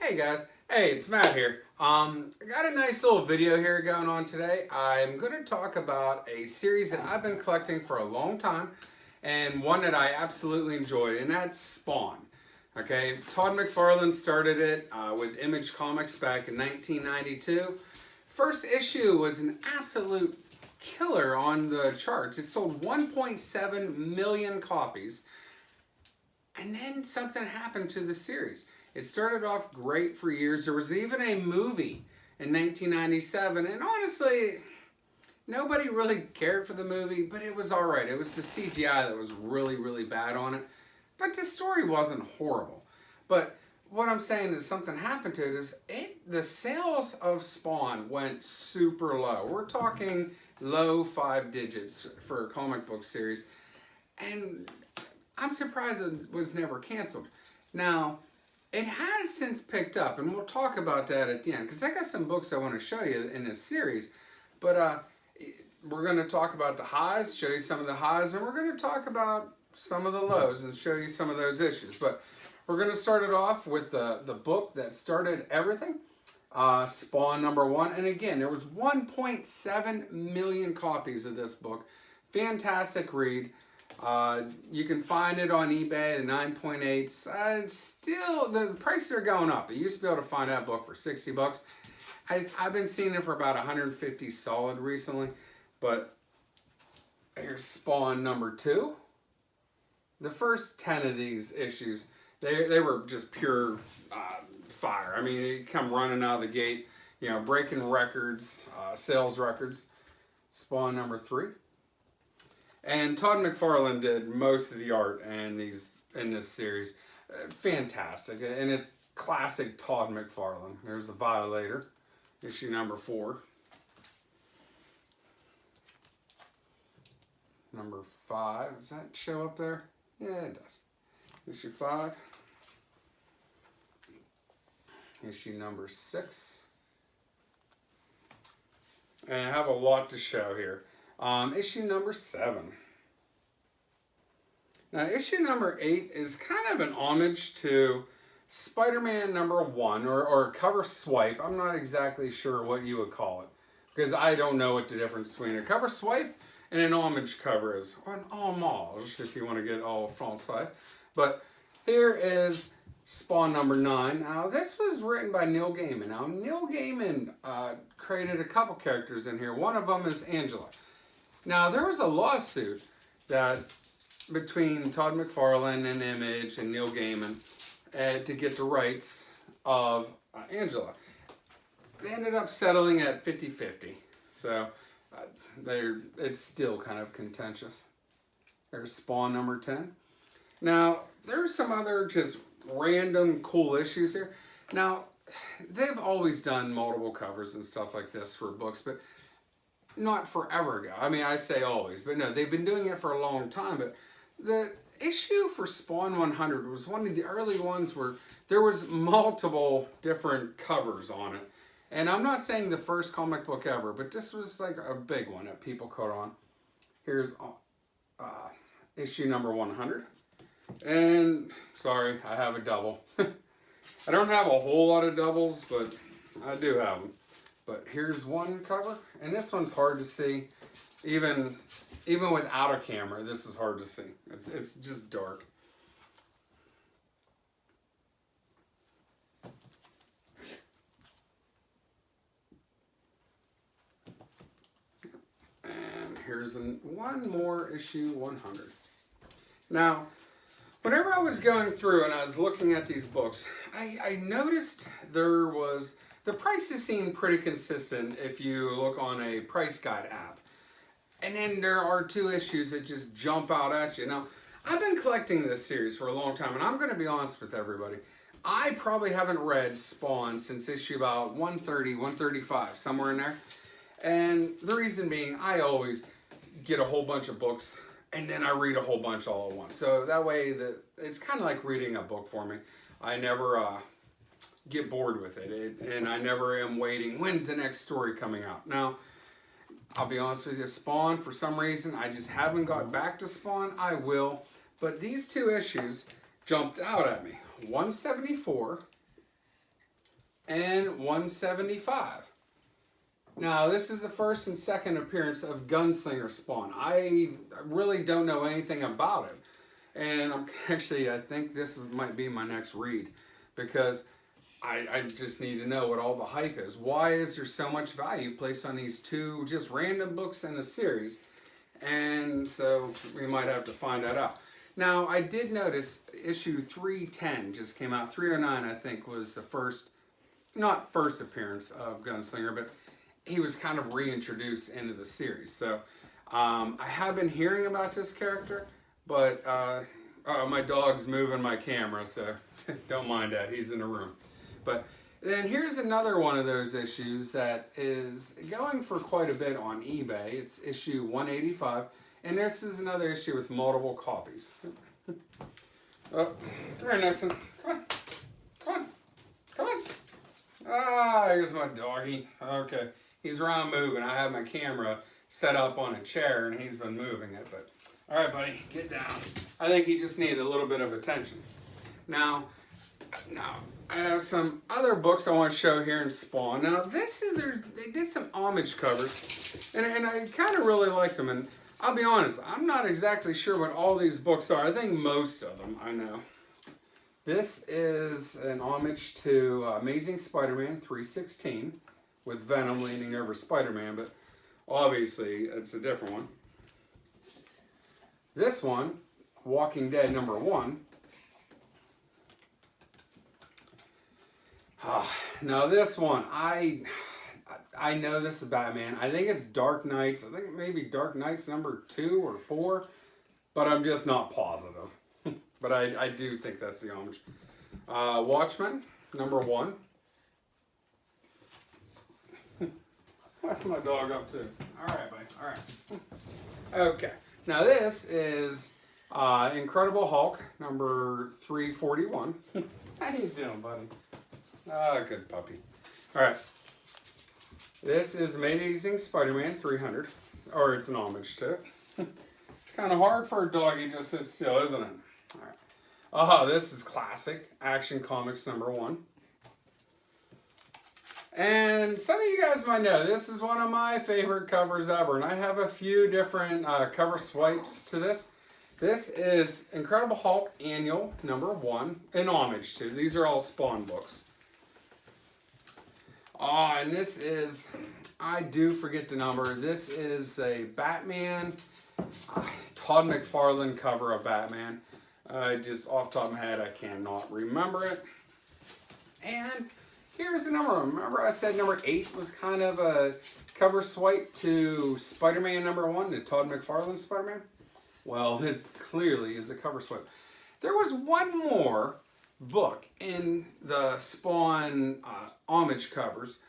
Hey guys, hey, it's Matt here. I got a nice little video here going on today. I'm going to talk about a series that I've been collecting for a long time and one that I absolutely enjoy, and that's Spawn. Okay, Todd McFarlane started it with Image Comics back in 1992. First issue was an absolute killer on the charts. It sold 1.7 million copies. And then something happened to the series. It started off great for years. There was even a movie in 1997, and honestly, nobody really cared for the movie, but it was alright. It was the CGI that was really, really bad on it. But the story wasn't horrible. But what I'm saying is something happened to it is the sales of Spawn went super low. We're talking low 5 digits for a comic book series. And I'm surprised it was never canceled. Now, it has since picked up, and we'll talk about that at the end, because I got some books I want to show you in this series. But we're going to talk about the highs, show you some of the highs, and we're going to talk about some of the lows and show you some of those issues. But we're going to start it off with the book that started everything, Spawn #1. And again, there was 1.7 million copies of this book. Fantastic read. You can find it on eBay at 9.8. Still, the prices are going up. You used to be able to find that book for 60 bucks. I've been seeing it for about 150 solid recently. But here's Spawn #2. The first 10 of these issues, they were just pure fire. I mean, it come running out of the gate, you know, breaking records, sales records. Spawn #3. And Todd McFarlane did most of the art in this series. Fantastic. And it's classic Todd McFarlane. There's the Violator, issue #4. #5. Does that show up there? Yeah, it does. Issue 5. Issue #6. And I have a lot to show here. Issue #7. Now, issue #8 is kind of an homage to Spider-Man #1, or a cover swipe. I'm not exactly sure what you would call it, because I don't know what the difference between a cover swipe and an homage cover is, or an homage, if you want to get all français. But here is Spawn #9. Now, this was written by Neil Gaiman. Now, Neil Gaiman created a couple characters in here. One of them is Angela. Now, there was a lawsuit between Todd McFarlane and Image and Neil Gaiman to get the rights of Angela. They ended up settling at 50-50. So, it's still kind of contentious. There's Spawn #10. Now, there's some other just random cool issues here. Now, they've always done multiple covers and stuff like this for books, but not forever ago. I mean, I say always, but no, they've been doing it for a long time. But the issue for Spawn 100 was one of the early ones where there was multiple different covers on it. And I'm not saying the first comic book ever, but this was like a big one that people caught on. Here's issue #100. And, sorry, I have a double. I don't have a whole lot of doubles, but I do have them. But here's one cover, and this one's hard to see. Even without a camera, this is hard to see. It's just dark. And here's one more, issue 100. Now, whenever I was going through and I was looking at these books, I noticed the prices seem pretty consistent if you look on a price guide app. And then there are 2 issues that just jump out at you. Now, I've been collecting this series for a long time, and I'm going to be honest with everybody. I probably haven't read Spawn since issue about 130, 135, somewhere in there. And the reason being, I always get a whole bunch of books, and then I read a whole bunch all at once. So that way, it's kind of like reading a book for me. I never get bored with it, and I never am waiting, when's the next story coming out? Now, I'll be honest with you, Spawn, for some reason, I just haven't got back to Spawn. I will, but these 2 issues jumped out at me. 174 and 175. Now, this is the first and second appearance of Gunslinger Spawn. I really don't know anything about it. And I think might be my next read, because I just need to know what all the hype is. Why is there so much value placed on these two just random books in a series? And so we might have to find that out. Now, I did notice issue 310 just came out. 309, I think, was the first, not first appearance of Gunslinger, but he was kind of reintroduced into the series. So I have been hearing about this character, but my dog's moving my camera, so don't mind that. He's in the room. But then here's another one of those issues that is going for quite a bit on eBay. It's issue 185, and this is another issue with multiple copies. Oh, come here, Nixon. Come on. Come on. Come on. Ah, here's my doggy. Okay. He's around moving. I have my camera set up on a chair, and he's been moving it. But all right, buddy, get down. I think he just needed a little bit of attention. Now, I have some other books I want to show here in Spawn. Now, they did some homage covers, and I kind of really liked them. And I'll be honest, I'm not exactly sure what all these books are. I think most of them I know. This is an homage to Amazing Spider-Man 316 with Venom leaning over Spider-Man, but obviously it's a different one. This one, Walking Dead #1. Now this one, I know this is Batman. I think it's Dark Knights. I think maybe Dark Knights #2 or 4, but I'm just not positive. But I do think that's the homage. Watchmen #1. What's my dog up to? All right, buddy. All right. Okay. Now this is Incredible Hulk #341. How you doing, buddy? Ah, good puppy. All right. This is Amazing Spider-Man 300, or it's an homage to it. It's kind of hard for a doggy to sit still, isn't it? All right. Oh, this is classic Action Comics #1. And some of you guys might know, this is one of my favorite covers ever, and I have a few different cover swipes to this. This is Incredible Hulk Annual #1, an homage to. These are all Spawn books. Oh, and this is, I do forget the number, this is a Batman, Todd McFarlane cover of Batman. Just off the top of my head, I cannot remember it. And here's the number. Remember I said number 8 was kind of a cover swipe to Spider-Man #1, the Todd McFarlane Spider-Man? Well, this clearly is a cover swipe. There was one more book in the Spawn homage covers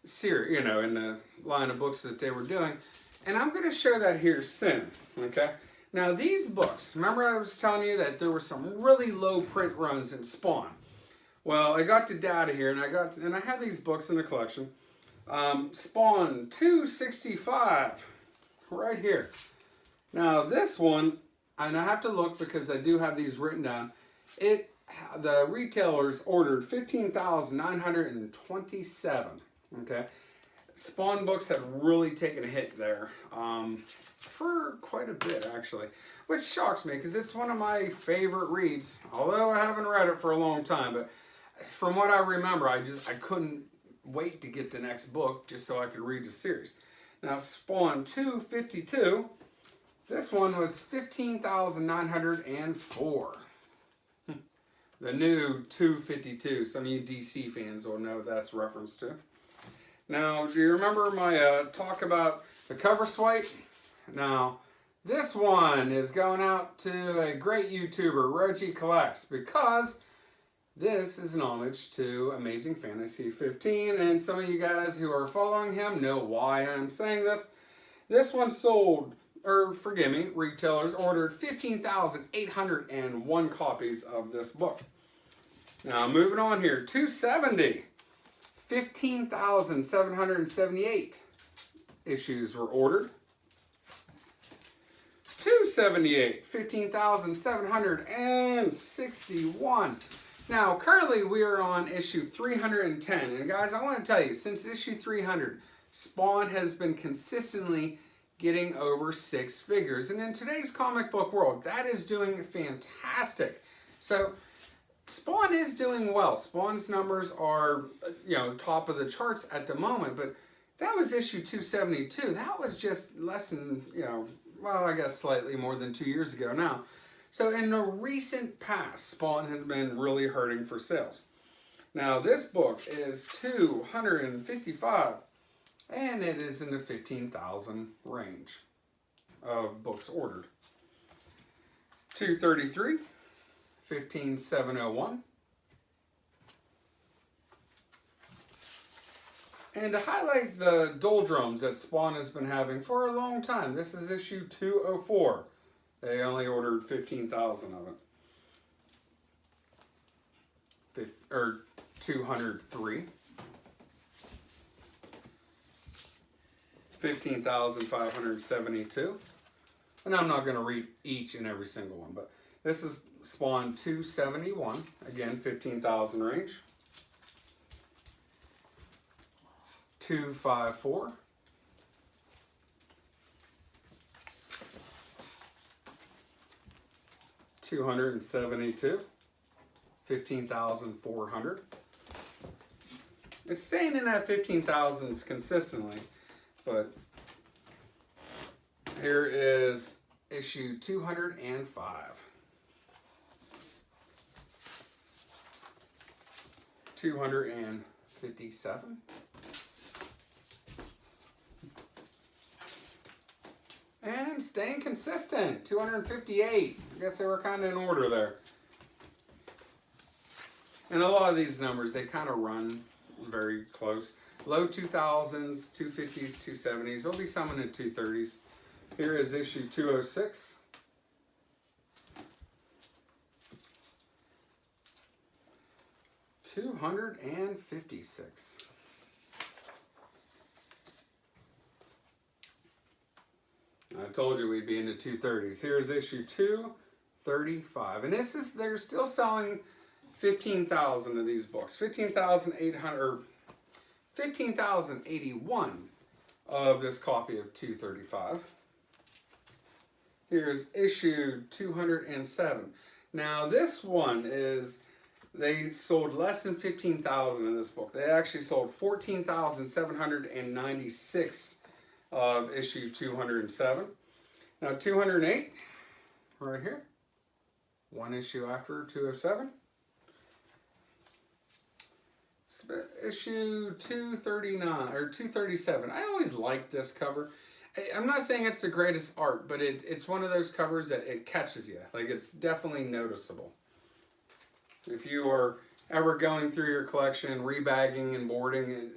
series, in the line of books that they were doing, and I'm going to show that here soon, okay? Now these books, remember I was telling you that there were some really low print runs in Spawn. Well, I got the data here, and I have these books in the collection. Spawn 265, right here. Now this one, and I have to look because I do have these written down. The retailers ordered 15,927. Okay, Spawn books have really taken a hit there for quite a bit actually, which shocks me because it's one of my favorite reads. Although I haven't read it for a long time, but from what I remember, I couldn't wait to get the next book just so I could read the series. Now Spawn 252, this one was 15,904. The new 252. Some of you DC fans will know what that's reference to. Now, do you remember my talk about the cover swipe? Now, this one is going out to a great YouTuber, Roji Collects, because this is an homage to Amazing Fantasy 15, and some of you guys who are following him know why I'm saying this. This one sold, or forgive me, retailers ordered 15,801 copies of this book. Now, moving on here, 270. 15,778 issues were ordered. 278, 15,761. Now, currently we are on issue 310. And guys, I want to tell you, since issue 300, Spawn has been consistently getting over 6 figures. And in today's comic book world, that is doing fantastic. So, Spawn is doing well. Spawn's numbers are, top of the charts at the moment. But that was issue 272. That was just less than, well, I guess slightly more than 2 years ago now. So in the recent past, Spawn has been really hurting for sales. Now this book is $255, and it is in the 15,000 range of books ordered. $233, 15,701. And to highlight the doldrums that Spawn has been having for a long time, this is issue 204. They only ordered 15,000 of it. Or 203. 15,572. And I'm not going to read each and every single one, but this is Spawn 271. Again, 15,000 range. 254. 272, 15,400. It's staying in that 15,000s consistently, but here is issue 205. 257. And staying consistent, 258. I guess they were kind of in order there. And a lot of these numbers, they kind of run very close. Low 2000s, 250s, 270s. There'll be some in the 230s. Here is issue 206. 256. I told you we'd be in the 230s. Here's issue 235. And they're still selling 15,000 of these books. 15,081 of this copy of 235. Here's issue 207. Now this one they sold less than 15,000 in this book. They actually sold 14,796 of issue 207. Now 208, right here. One issue after 207. Issue 239 or 237. I always like this cover. I'm not saying it's the greatest art, but it's one of those covers that it catches you. Like, it's definitely noticeable. If you are ever going through your collection, rebagging and boarding,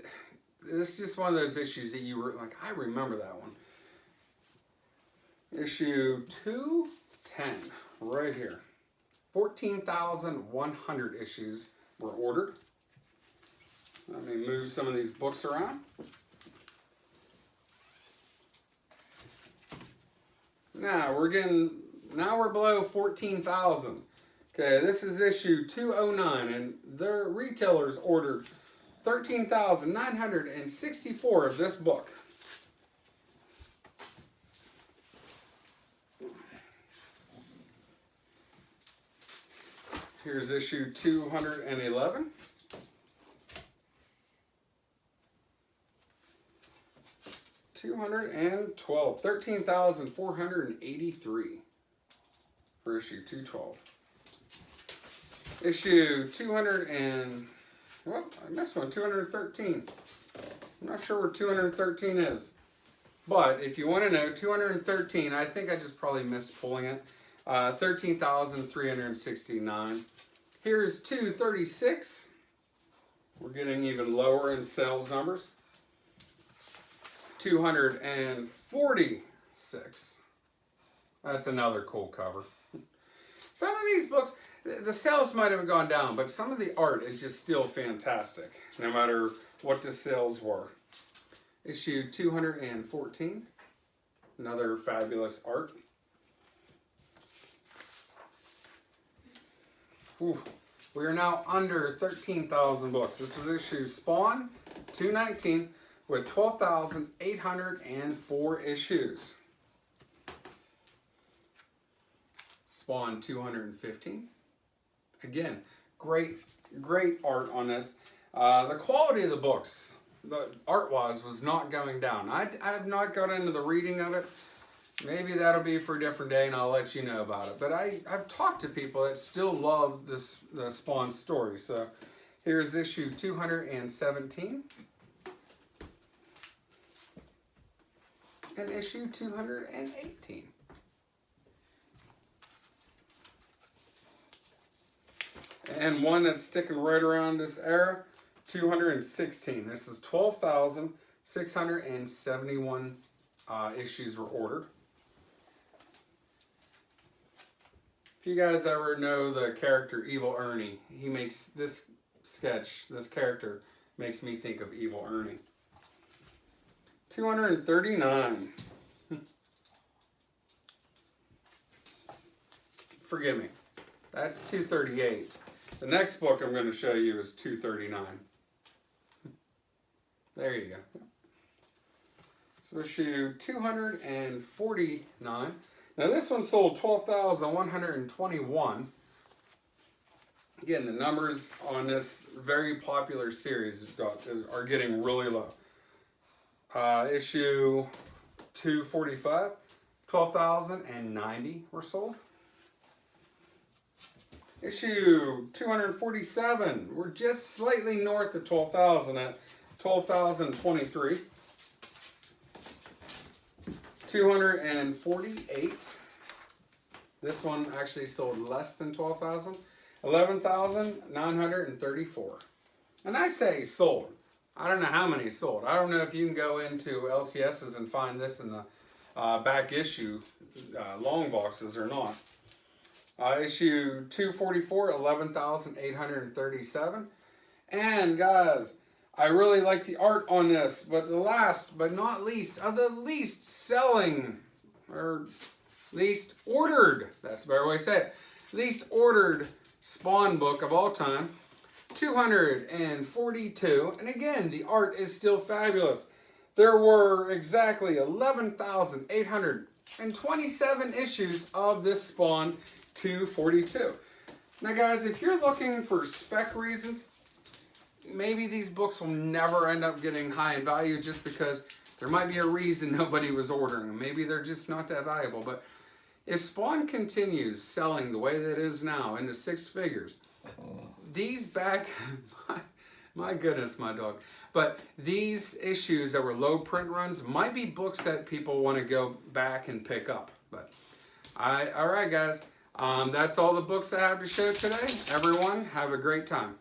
this is just one of those issues that you were like, I remember that one. Issue 210, right here. 14,100 issues were ordered. Let me move some of these books around. Now we're below 14,000. Okay, this is issue 209, and their retailers ordered 13,964 of this book. Here's issue 211. $212, 13,483 for issue 212. Issue 200 and, well, I missed one, 213. I'm not sure where 213 is. But if you want to know, 213, I think I just probably missed pulling it. 13,369. Here's 236. We're getting even lower in sales numbers. 246. That's another cool cover. Some of these books, the sales might have gone down, but some of the art is just still fantastic, no matter what the sales were. Issue 214. Another fabulous art. Ooh, We are now under 13,000 books. This is issue Spawn 219 with 12,804 issues. Spawn 215. Again, great art on this. The quality of the books, the art-wise, was not going down. I have not got into the reading of it. Maybe that'll be for a different day, and I'll let you know about it. But I've talked to people that still love the Spawn story. So here's issue 217. And issue 218. And one that's sticking right around this era, 216. This is 12,671 issues were ordered. If you guys ever know the character Evil Ernie, he makes this sketch, this character makes me think of Evil Ernie. 239. Forgive me. That's 238. The next book I'm going to show you is 239. There you go. So issue 249. Now this one sold 12,121. Again, the numbers on this very popular series are getting really low. Issue 245, 12,090 were sold. Issue 247, we're just slightly north of 12,000 at 12,023. 248. This one actually sold less than 12,000. 11,934. And I say sold. I don't know how many sold. I don't know if you can go into LCSs and find this in the back issue long boxes or not. Issue 244, 11,837. And guys, I really like the art on this, but the last but not least of the least selling, or least ordered, that's a better way to say it, least ordered Spawn book of all time, 242. And again, the art is still fabulous. There were exactly 11,827 issues of this Spawn 242. Now guys, if you're looking for spec reasons, maybe these books will never end up getting high in value just because there might be a reason nobody was ordering them. Maybe they're just not that valuable. But if Spawn continues selling the way that it is now into six figures, these back, my goodness, my dog. But these issues that were low print runs might be books that people want to go back and pick up. But all right, guys. That's all the books I have to show today. Everyone, have a great time.